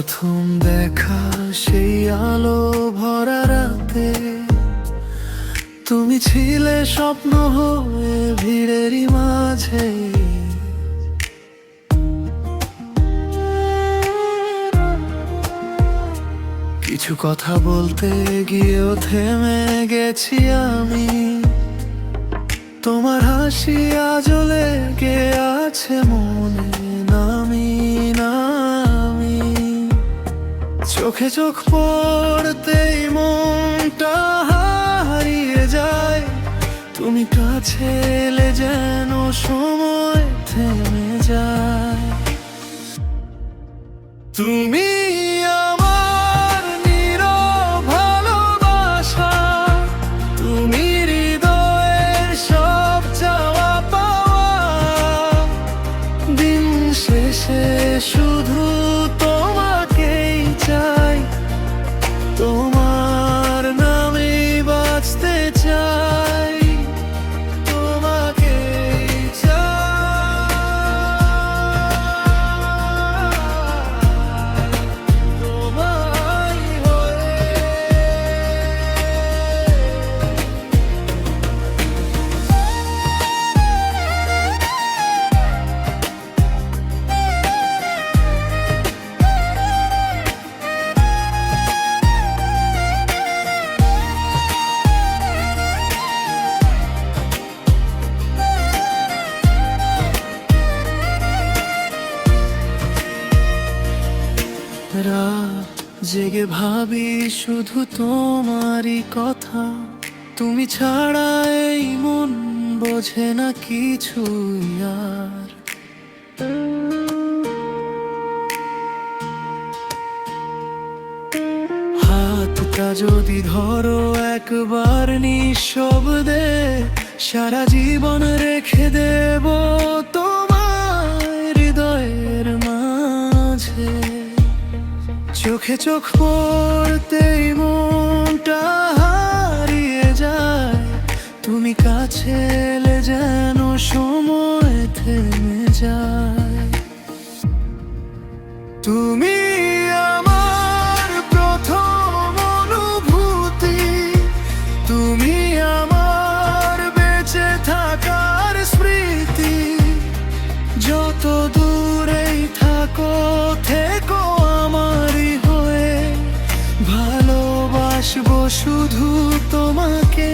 প্রথম দেখা সেই আলো ভরা রাতে তুমি ছিলে স্বপ্ন হয়ে ভিড়েরই মাঝে। কিছু কথা বলতে গিয়েও থেমে গেছি আমি। তোমার হাসি আজও লেগে আছে মনে, নামি নামি চোখে চোখ পড়তেই মনটা হারিয়ে যায়। তুমি কাছে এলে যেন সময় থেমে যায়। তুমি আমার নীরব ভালোবাসা, তুমি হৃদয়ের সব চাওয়া পাওয়া। দিন শেষে শুধু তোমাকেই চাই, তোমার নামেই বাঁচতে চাই, তোমাকেই চাই, তোমারই হয়ে। রাত জেগে ভাবি শুধু তোমারই কথা। তুমি ছাড়া এই মন বোঝে না কিছু আর। হাতটা যদি ধরো একবার নিঃশব্দে, সারা জীবন রেখে দেব তোমার হৃদয়ের মাঝে। চোখে চোখ পড়তেই মনটা হারিয়ে যায়। তুমি কাছে এলে যেন সময় থেমে যায়। তুমি আমার প্রথম অনুভূতি, তুমি আমার বেঁচে থাকার স্মৃতি। যত দূরেই থাকো থেকো আমারই হয়ে, ভালোবাসবো শুধু তোমাকে।